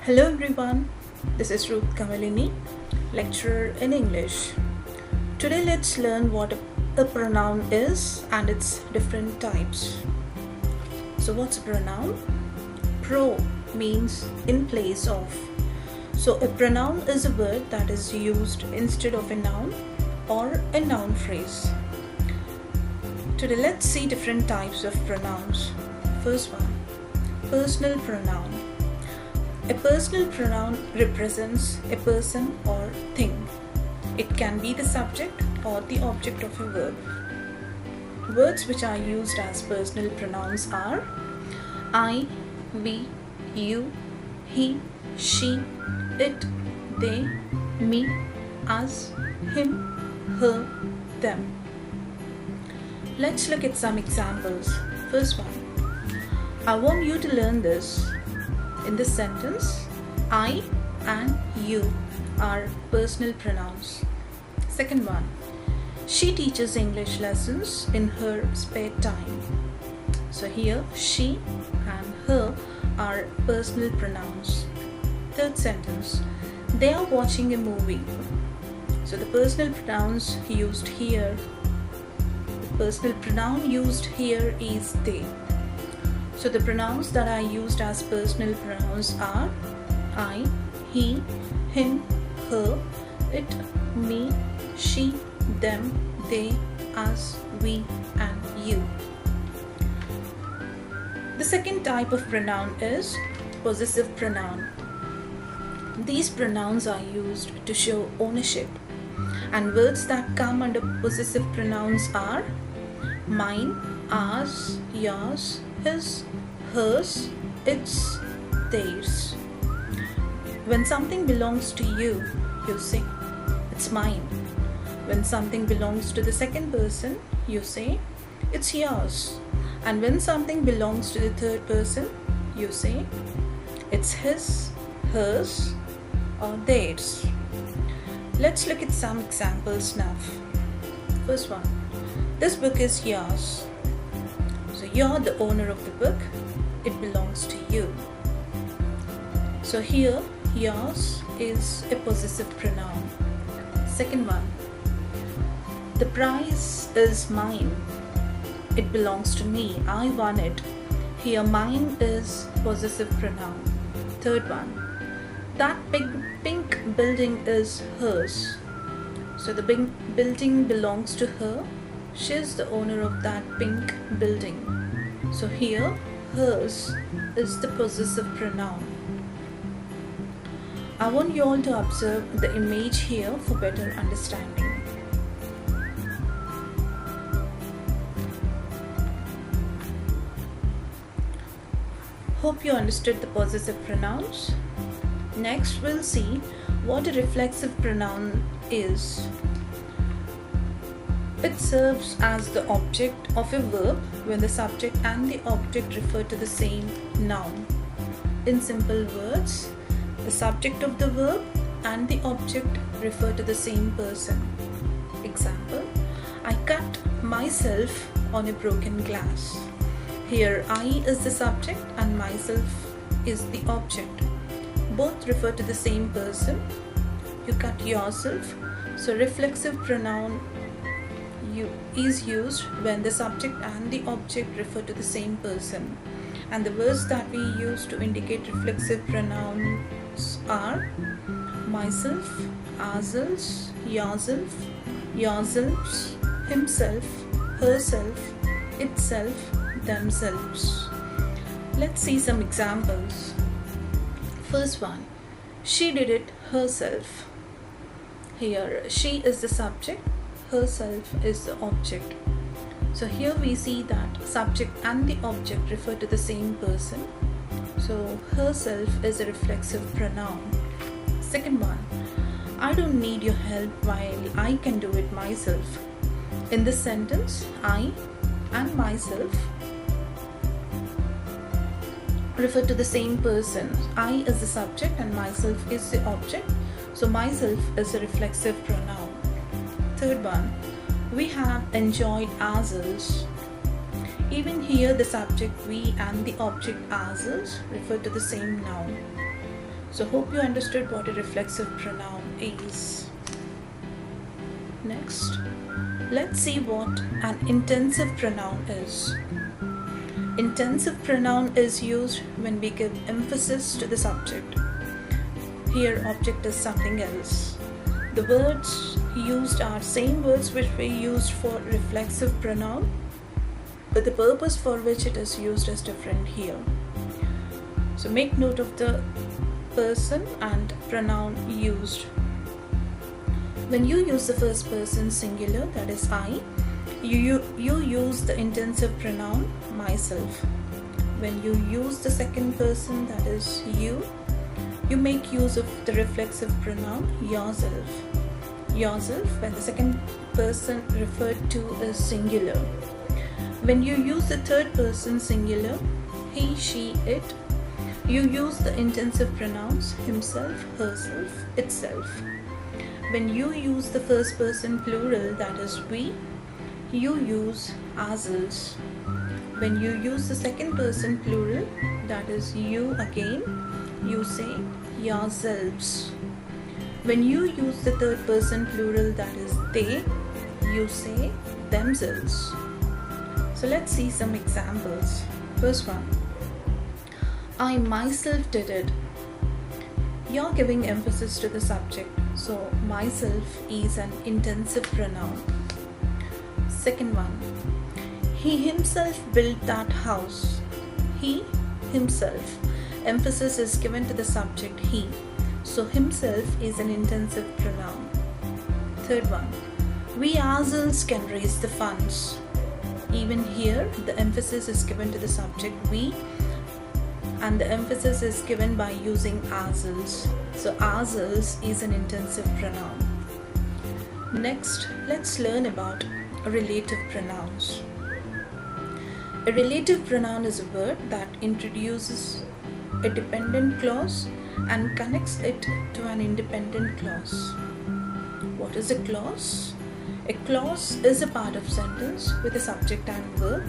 Hello everyone, this is Ruth Kamalini, lecturer in English. Today let's learn what a pronoun is and its different types. So what's a pronoun? Pro means in place of. So a pronoun is a word that is used instead of a noun or a noun phrase. Today let's see different types of pronouns. First one, personal pronoun. A personal pronoun represents a person or thing. It can be the subject or the object of a verb. Words which are used as personal pronouns are I, we, you, he, she, it, they, me, us, him, her, them. Let's look at some examples. First one, I want you to learn this. In this sentence, I and you are personal pronouns. Second one, she teaches English lessons in her spare time. So here, she and her are personal pronouns. Third sentence, they are watching a movie. So the personal pronouns used here, the personal pronoun used here is they. So the pronouns that are used as personal pronouns are I, he, him, her, it, me, she, them, they, us, we, and you. The second type of pronoun is possessive pronoun. These pronouns are used to show ownership, and words that come under possessive pronouns are mine, ours, yours, his, hers, its, theirs. When something belongs to you, you say, it's mine. When something belongs to the second person, you say, it's yours. And when something belongs to the third person, you say, it's his, hers, or theirs. Let's look at some examples now. First one, this book is yours. So you're the owner of the book, it belongs to you. So here, yours is a possessive pronoun. Second one, the prize is mine, it belongs to me, I won it. Here, mine is possessive pronoun. Third one, that big pink building is hers. So the big building belongs to her. She is the owner of that pink building. So here, hers is the possessive pronoun. I want you all to observe the image here for better understanding. Hope you understood the possessive pronouns. Next, we'll see what a reflexive pronoun is. It serves as the object of a verb when the subject and the object refer to the same noun. In simple words, the subject of the verb and the object refer to the same person. Example, I cut myself on a broken glass. Here, I is the subject and myself is the object. Both refer to the same person. You cut yourself. So reflexive pronoun is used when the subject and the object refer to the same person. And the words that we use to indicate reflexive pronouns are myself, ourselves, yourself, yourselves, himself, herself, itself, themselves. Let's see some examples. First one, she did it herself. Here, she is the subject, herself is the object. So here we see that subject and the object refer to the same person. So herself is a reflexive pronoun. Second one, I don't need your help while I can do it myself. In this sentence, I and myself refer to the same person. I is the subject and myself is the object. So myself is a reflexive pronoun. Third one, we have enjoyed ourselves. Even here the subject we and the object ourselves refer to the same noun. So hope you understood what a reflexive pronoun is. Next, let's see what an intensive pronoun is. Intensive pronoun is used when we give emphasis to the subject. Here object is something else. The words used are same words which we used for reflexive pronoun, but the purpose for which it is used is different here. So make note of the person and pronoun used. When you use the first person singular, that is I, you use the intensive pronoun myself. When you use the second person, that is you make use of the reflexive pronoun yourself. Yourself when the second person referred to is singular. When you use the third person singular, he, she, it, you use the intensive pronouns himself, herself, itself. When you use the first person plural, that is we, you use ourselves. When you use the second person plural, that is you again, you say yourselves. When you use the third person plural, that is they, you say themselves. So let's see some examples. First one, I myself did it. You're giving emphasis to the subject, so myself is an intensive pronoun. Second one, he himself built that house. He, himself. Emphasis is given to the subject he, so himself is an intensive pronoun. Third one, we ourselves can raise the funds. Even here, the emphasis is given to the subject we, and the emphasis is given by using ourselves. So ourselves is an intensive pronoun. Next, let's learn about relative pronouns. A relative pronoun is a word that introduces a dependent clause and connects it to an independent clause. What is a clause? A clause is a part of sentence with a subject and verb,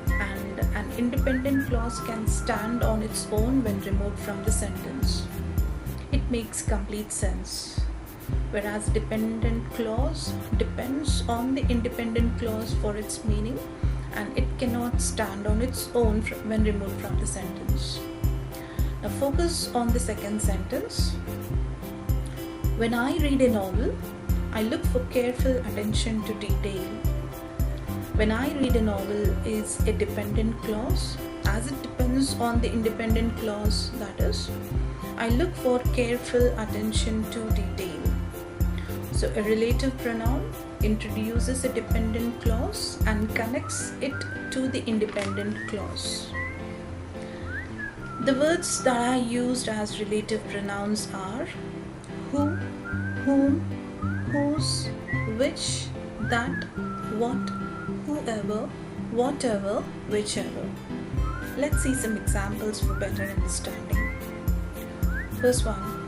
and an independent clause can stand on its own when removed from the sentence. It makes complete sense. Whereas dependent clause depends on the independent clause for its meaning, and it cannot stand on its own when removed from the sentence. Now focus on the second sentence. When I read a novel, I look for careful attention to detail. When I read a novel is a dependent clause, as it depends on the independent clause, that is, I look for careful attention to detail. So a relative pronoun introduces a dependent clause and connects it to the independent clause. The words that are used as relative pronouns are who, whom, whose, which, that, what, whoever, whatever, whichever. Let's see some examples for better understanding. First one,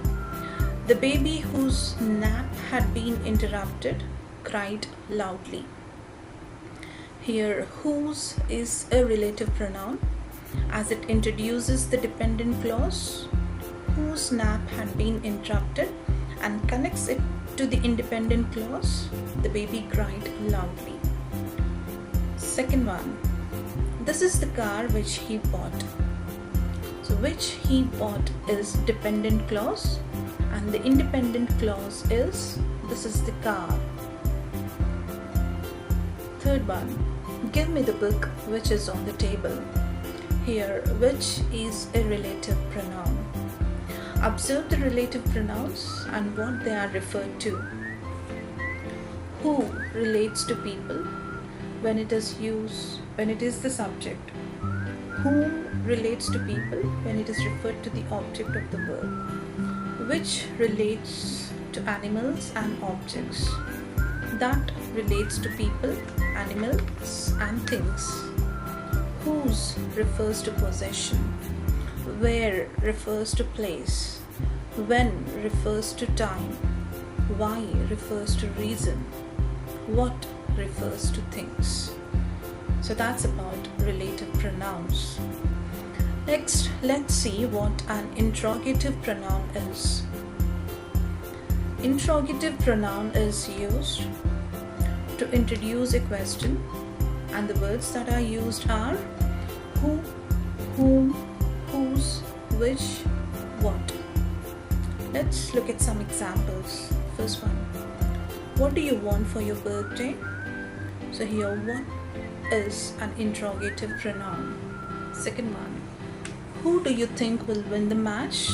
the baby whose nap had been interrupted cried loudly. Here, whose is a relative pronoun as it introduces the dependent clause whose nap had been interrupted and connects it to the independent clause, the baby cried loudly. Second one, this is the car which he bought. So which he bought is dependent clause, and the independent clause is this is the car. Third one, give me the book which is on the table. Here, which is a relative pronoun. Observe the relative pronouns and what they are referred to. Who relates to people when it is the subject. Whom relates to people when it is referred to the object of the verb. Which relates to animals and objects. That relates to people, animals and things. Whose refers to possession. Where refers to place. When refers to time. Why refers to reason. What refers to things. So that's about relative pronouns. Next, let's see what an interrogative pronoun is. Interrogative pronoun is used to introduce a question, and the words that are used are who, whom, whose, which, what. Let's look at some examples. First one, what do you want for your birthday? So here, what is an interrogative pronoun? Second one, who do you think will win the match?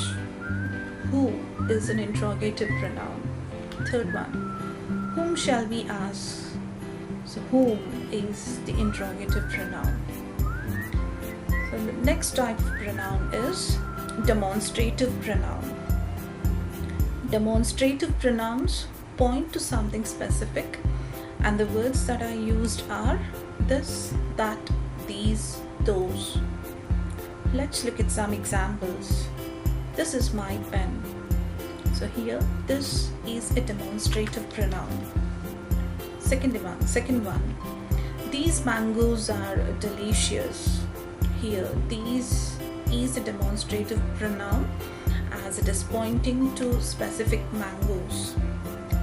Who is an interrogative pronoun. Third one, whom shall we ask? So whom is the interrogative pronoun. So the next type of pronoun is demonstrative pronoun. Demonstrative pronouns point to something specific, and the words that are used are this, that, these, those. Let's look at some examples. This is my pen. So here, this is a demonstrative pronoun. Second one, these mangoes are delicious. Here, these is a demonstrative pronoun as it is pointing to specific mangoes.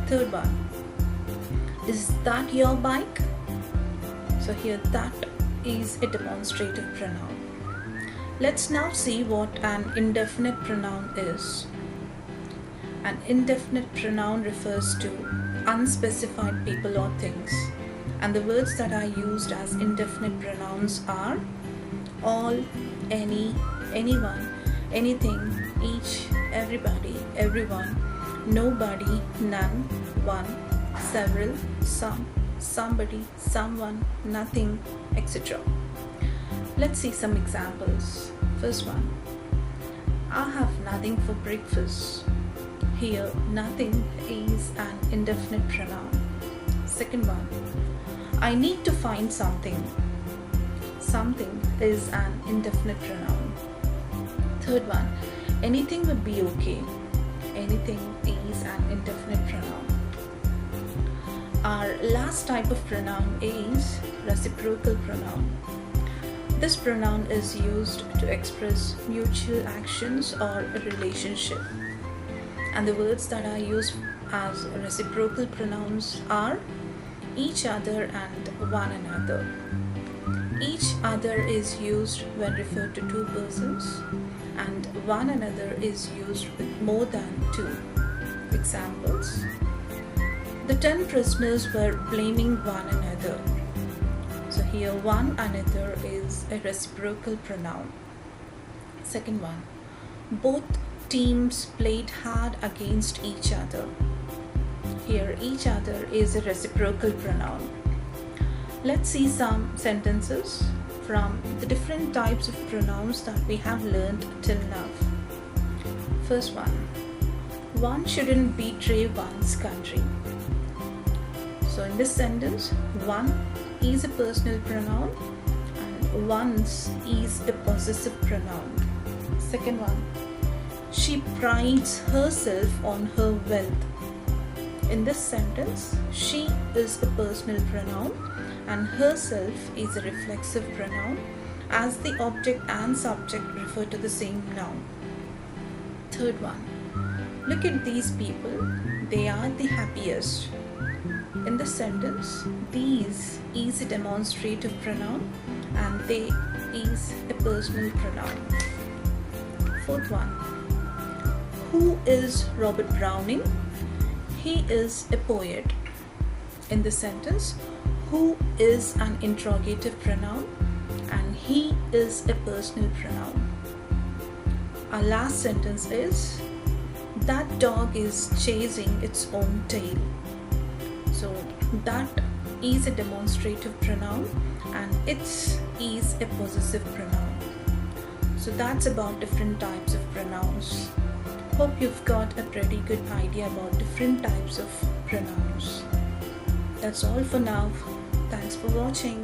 Third one, is that your bike? So here, that is a demonstrative pronoun. Let's now see what an indefinite pronoun is. An indefinite pronoun refers to unspecified people or things, and the words that are used as indefinite pronouns are all, any, anyone, anything, each, everybody, everyone, nobody, none, one, several, some, somebody, someone, nothing, etc. Let's see some examples. First one, I have nothing for breakfast. Here, nothing is an indefinite pronoun. Second one, I need to find something. Something is an indefinite pronoun. Third one, anything would be okay. Anything is an indefinite pronoun. Our last type of pronoun is reciprocal pronoun. This pronoun is used to express mutual actions or a relationship, and the words that are used as reciprocal pronouns are each other and one another. Each other is used when referred to two persons, and one another is used with more than two. Examples: the 10 prisoners were blaming one another. So here, one another is a reciprocal pronoun. Second one, both teams played hard against each other. Here, each other is a reciprocal pronoun. Let's see some sentences from the different types of pronouns that we have learned till now. First one shouldn't betray one's country. So in this sentence, one is a personal pronoun and one's is a possessive pronoun. Second one, she prides herself on her wealth. In this sentence, she is a personal pronoun and herself is a reflexive pronoun, as the object and subject refer to the same noun. Third one, look at these people, they are the happiest. In this sentence, these is a demonstrative pronoun and they is a personal pronoun. Fourth one, who is Robert Browning? He is a poet. In this sentence, who is an interrogative pronoun and he is a personal pronoun. Our last sentence is, that dog is chasing its own tail. So that is a demonstrative pronoun and its is a possessive pronoun. So that's about different types of pronouns. Hope you've got a pretty good idea about different types of pronouns. That's all for now. Thanks for watching.